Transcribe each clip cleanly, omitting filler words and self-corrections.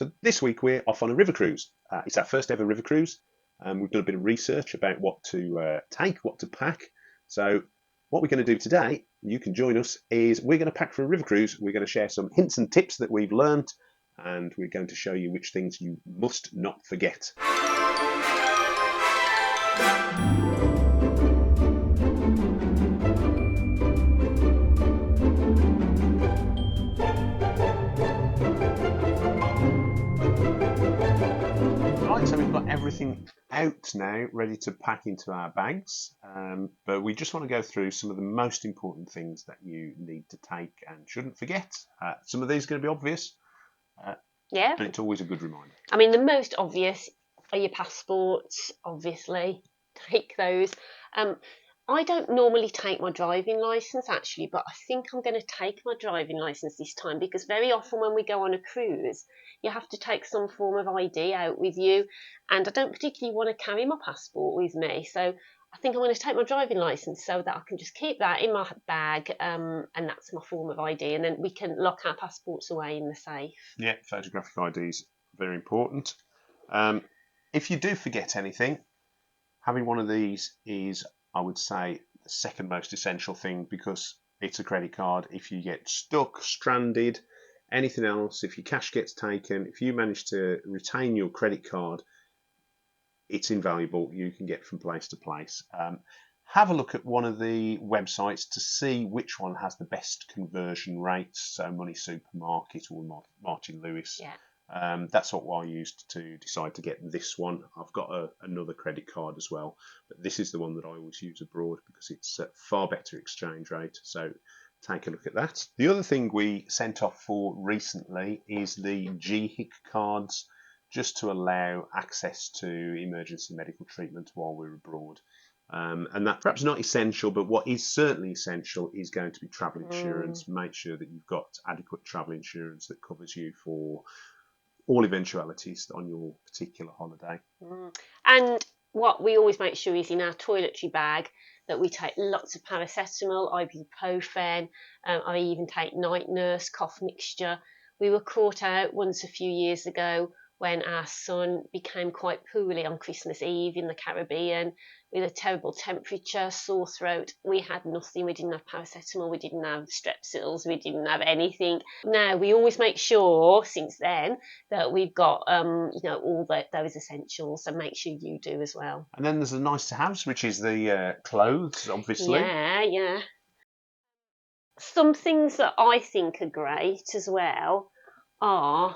So this week we're off on a river cruise. It's our first ever river cruise. We've done a bit of research about what to take, what to pack. So what we're going to do today, you can join us, is we're going to pack for a river cruise. We're going to share some hints and tips that we've learned, and we're going to show you which things you must not forget. Right, so we've got everything out now, ready to pack into our bags, but we just want to go through some of the most important things that you need to take and shouldn't forget. Some of these are going to be obvious, Yeah. but it's always a good reminder. I mean, the most obvious are your passports, obviously. Take those. I don't normally take my driving licence, actually, but I think I'm going to take my driving licence this time because very often when we go on a cruise, you have to take some form of ID out with you, and I don't particularly want to carry my passport with me. So I think I'm going to take my driving licence so that I can just keep that in my bag, and that's my form of ID, and then we can lock our passports away in the safe. Yeah, photographic IDs, very important. If you do forget anything, having one of these is, I would say, the second most essential thing because it's a credit card. If you get stuck, stranded, anything else, if your cash gets taken, if you manage to retain your credit card, it's invaluable. You can get from place to place. Have a look at one of the websites to see which one has the best conversion rates. So Money Supermarket or Martin Lewis. Yeah. That's what I used to decide to get this one. I've got another credit card as well, but this is the one that I always use abroad because it's a far better exchange rate. So take a look at that. The other thing we sent off for recently is the GHIC cards, just to allow access to emergency medical treatment while we're abroad. And that's perhaps not essential, but what is certainly essential is going to be travel insurance. Make sure that you've got adequate travel insurance that covers you for all eventualities on your particular holiday. And what we always make sure is in our toiletry bag that we take lots of paracetamol, ibuprofen. I even take night nurse, cough mixture. We were caught out once a few years ago when our son became quite poorly on Christmas Eve in the Caribbean with a terrible temperature, sore throat. We had nothing. We didn't have paracetamol. We didn't have strepsils. We didn't have anything. Now, we always make sure, since then, that we've got all those essentials, and make sure you do as well. And then there's the nice to haves, which is the clothes, obviously. Yeah. Some things that I think are great as well are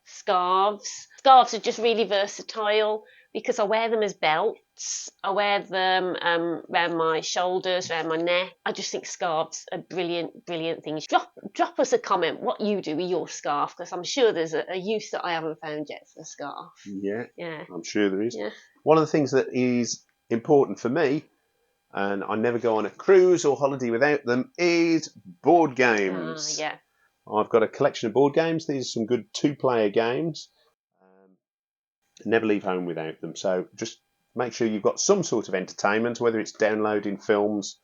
scarves. Scarves are just really versatile because I wear them as belts. I wear them around my shoulders, around my neck. I just think scarves are brilliant things. Drop us a comment what you do with your scarf, because I'm sure there's a use that I haven't found yet for the scarf. Yeah, I'm sure there is. Yeah. One of the things that is important for me, and I never go on a cruise or holiday without them, is board games. Yeah. I've got a collection of board games. These are some good two-player games. Never leave home without them. So just make sure you've got some sort of entertainment, whether it's downloading films.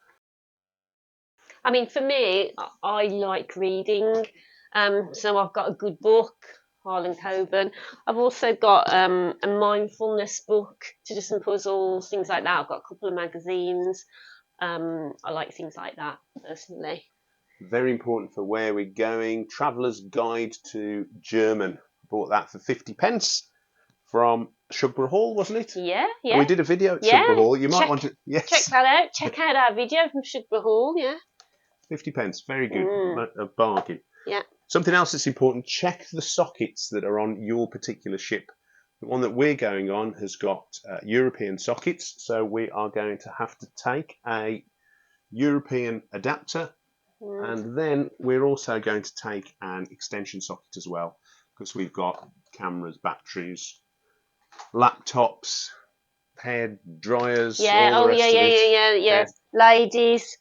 I mean, for me, I like reading. So I've got a good book, Harlan Coben. I've also got a mindfulness book to do some puzzles, things like that. I've got a couple of magazines. I like things like that, personally. Very important for where we're going. Traveller's Guide to German. Bought that for 50p from Shugborough Hall, wasn't it? Yeah. And we did a video at Shugborough Hall. You might want to... Yes. Check that out. Check out our video from Shugborough Hall, yeah. 50p, very good. A bargain. Yeah. Something else that's important, check the sockets that are on your particular ship. The one that we're going on has got European sockets, so we are going to have to take a European adapter, and then we're also going to take an extension socket as well, because we've got cameras, batteries, laptops, hair dryers, all the rest of it. Yeah. Ladies,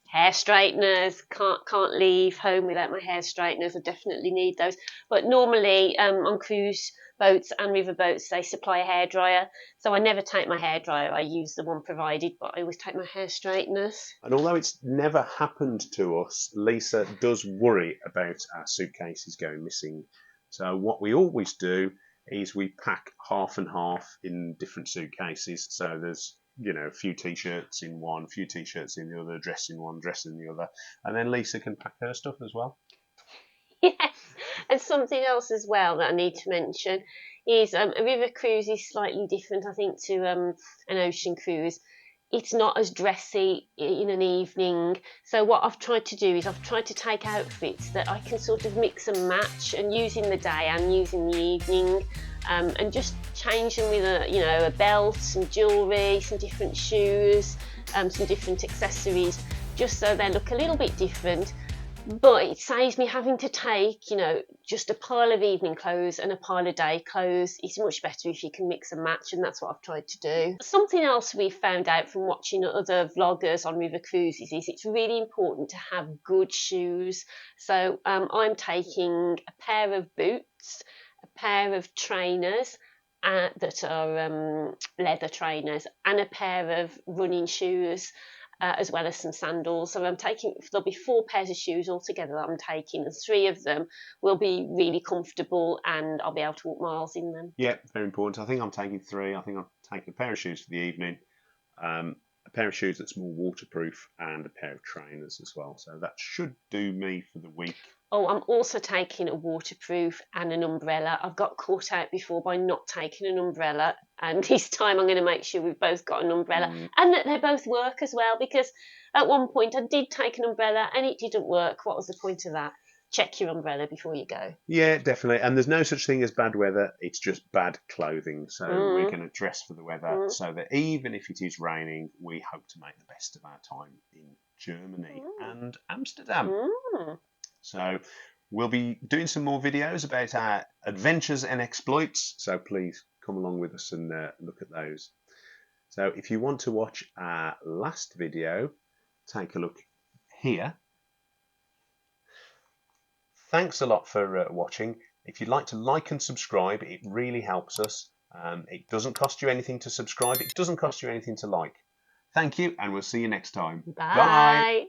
hair straighteners, can't leave home without my hair straighteners. I definitely need those. But normally on cruise boats and river boats, they supply a hairdryer. So I never take my hairdryer. I use the one provided, but I always take my hair straighteners. And although it's never happened to us, Lisa does worry about our suitcases going missing So what we always do is we pack half and half in different suitcases. So there's, you know, a few t-shirts in one, a few t-shirts in the other, dress in one, dress in the other, and then Lisa can pack her stuff as well. Yes, and something else as well that I need to mention is a river cruise is slightly different, I think, to an ocean cruise. It's not as dressy in an evening. So what I've tried to do is I've tried to take outfits that I can sort of mix and match and use in the day and use in the evening, and just change them with a belt, some jewellery, some different shoes, some different accessories, just so they look a little bit different. But it saves me having to take, just a pile of evening clothes and a pile of day clothes. It's much better if you can mix and match, and that's what I've tried to do. Something else we've found out from watching other vloggers on river cruises is it's really important to have good shoes. So I'm taking a pair of boots, a pair of trainers, that are leather trainers, and a pair of running shoes, as well as some sandals. So there'll be 4 pairs of shoes altogether that I'm taking, and 3 of them will be really comfortable, and I'll be able to walk miles in them. Yeah, very important. I think I'm taking 3. I think I'm taking a pair of shoes for the evening, a pair of shoes that's more waterproof, and a pair of trainers as well. So that should do me for the week. Oh, I'm also taking a waterproof and an umbrella. I've got caught out before by not taking an umbrella, and this time I'm going to make sure we've both got an umbrella and that they both work as well, because at one point I did take an umbrella and it didn't work. What was the point of that? Check your umbrella before you go. Yeah, definitely. And there's no such thing as bad weather. It's just bad clothing. So we're going to dress for the weather so that even if it is raining, we hope to make the best of our time in Germany and Amsterdam. So we'll be doing some more videos about our adventures and exploits. So please come along with us and look at those. So if you want to watch our last video, take a look here. Thanks a lot for watching. If you'd like to like and subscribe, it really helps us. It doesn't cost you anything to subscribe. It doesn't cost you anything to like. Thank you, and we'll see you next time. Bye.